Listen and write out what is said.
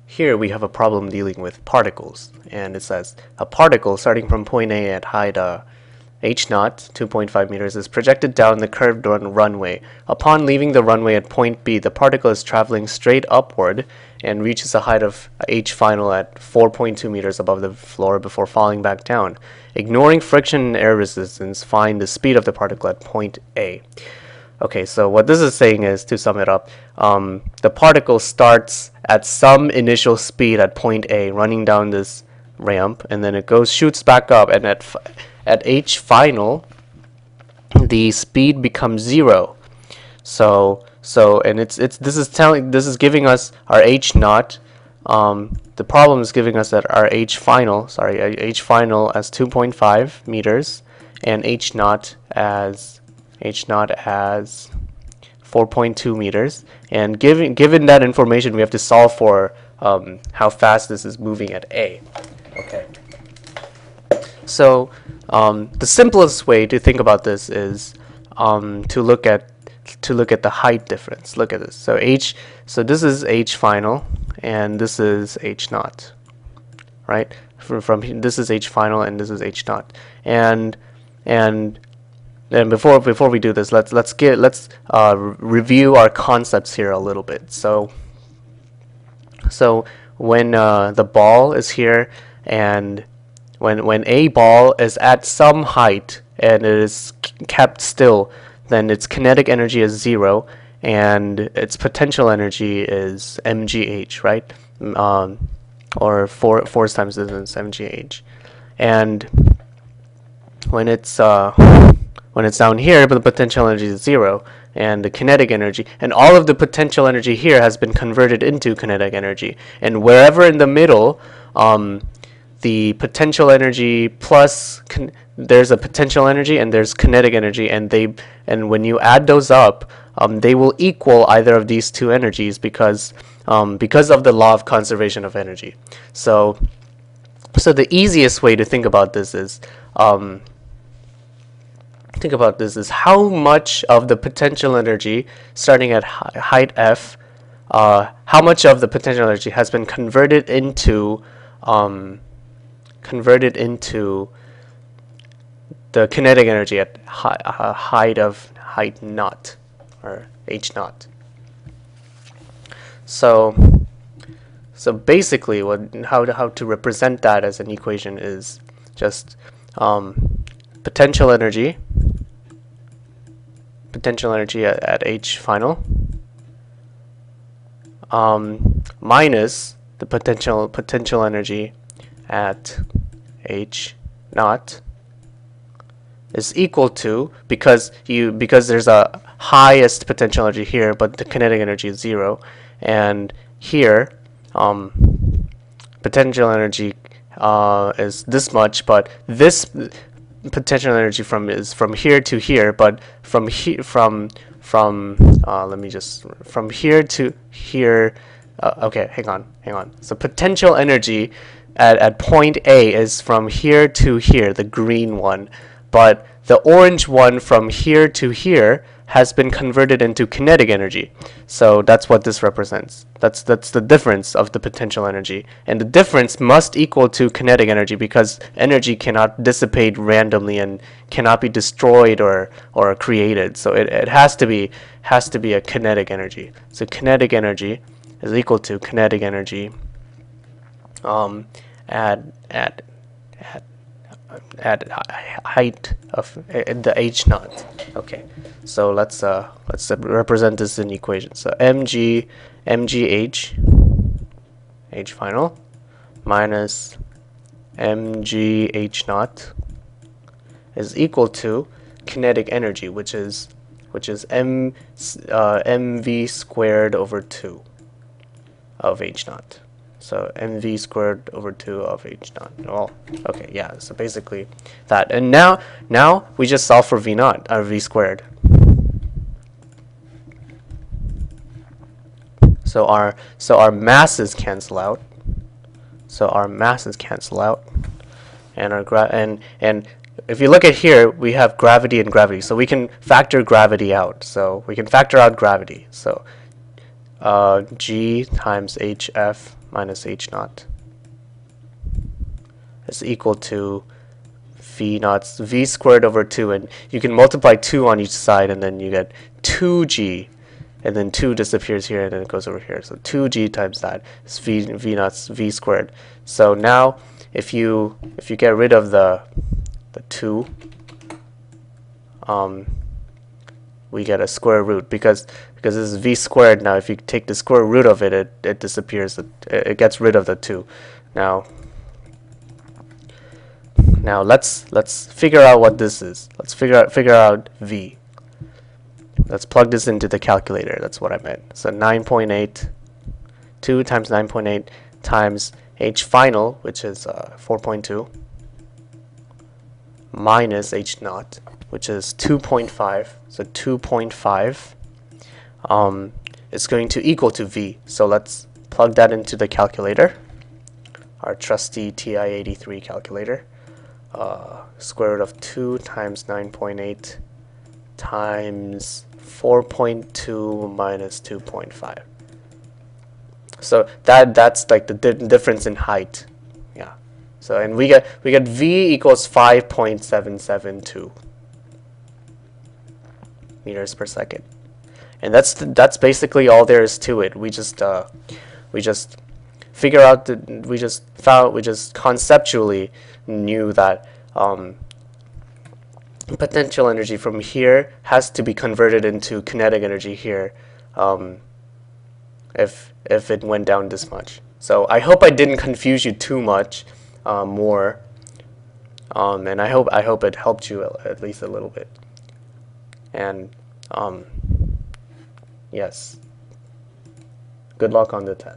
here we have a problem dealing with particles, and it says a particle starting from point A at height h naught, 2.5 meters, is projected down the curved runway. Upon leaving the runway at point B, the particle is traveling straight upward and reaches a height of h final at 4.2 meters above the floor before falling back down. Ignoring friction and air resistance, find the speed of the particle at point A. Okay, so what this is saying is, to sum it up, the particle starts at some initial speed at point A, running down this ramp, and then it shoots back up, and at h final, the speed becomes 0. And this is giving us our h naught. The problem is giving us that our h final as 2.5 meters, and h naught as 4.2 meters. And given that information, we have to solve for how fast this is moving at A. Okay. So the simplest way to think about this is to look at the height difference. Look at this. So this is h final, and this is h naught, right? From this is h final, and this is h naught. And before we do this, let's review our concepts here a little bit. So when the ball is here, and when a ball is at some height and it is kept still, then its kinetic energy is 0, and its potential energy is mgh, right? Or force times distance, mgh. And when it's down here, but the potential energy is 0, and the kinetic energy, and all of the potential energy here has been converted into kinetic energy. And wherever in the middle, the potential energy plus there's a potential energy and there's kinetic energy, and when you add those up, they will equal either of these two energies because of the law of conservation of energy. So the easiest way to think about this is how much of the potential energy starting at height f, how much of the potential energy has been converted into the kinetic energy at height naught, or h naught. So basically, how to represent that as an equation is just potential energy at h final minus the potential energy at h naught is equal to, because there's a highest potential energy here, but the kinetic energy is 0, and here potential energy is this much, but this potential energy is from here to here, but from here to here. Okay, hang on. So potential energy at point A is from here to here, the green one, but the orange one from here to here has been converted into kinetic energy. So that's what this represents. That's the difference of the potential energy, and the difference must equal to kinetic energy, because energy cannot dissipate randomly and cannot be destroyed or created. So it has to be a kinetic energy. So kinetic energy is equal to kinetic energy at height of the h naught. Okay, so let's represent this in equation. So mgh h final minus mgh naught is equal to kinetic energy, which is mv squared over 2 of h naught. So mv squared over 2 of h naught. Oh, okay, yeah. So basically that. And now we just solve for v naught, or v squared. So our masses cancel out. And and if you look at here, we have gravity and gravity. So we can factor gravity out. So we can factor out gravity. So G times HF minus H naught is equal to V naught, V squared over 2, and you can multiply 2 on each side, and then you get 2G, and then 2 disappears here, and then it goes over here. So 2G times that is V naught, V squared. So now, if you get rid of the 2, we get a square root, because this is V squared. Now if you take the square root of it, it disappears, it gets rid of the 2. Now let's figure out what this is. Let's figure out V. Let's plug this into the calculator. That's what I meant. So 9.8, 2 times 9.8 times H final, which is 4.2, minus H naught, which is 2.5. So 2.5 is going to equal to V. So let's plug that into the calculator, our trusty TI-83 calculator. Square root of 2 times 9.8 times 4.2 minus 2.5. So that's like the difference in height. Yeah. So and we get V equals 5.772 meters per second. And that's basically all there is to it. We just figure out that we just conceptually knew that potential energy from here has to be converted into kinetic energy here, if it went down this much. So I hope I didn't confuse you too much more, and I hope it helped you at least a little bit. And yes, good luck on the test.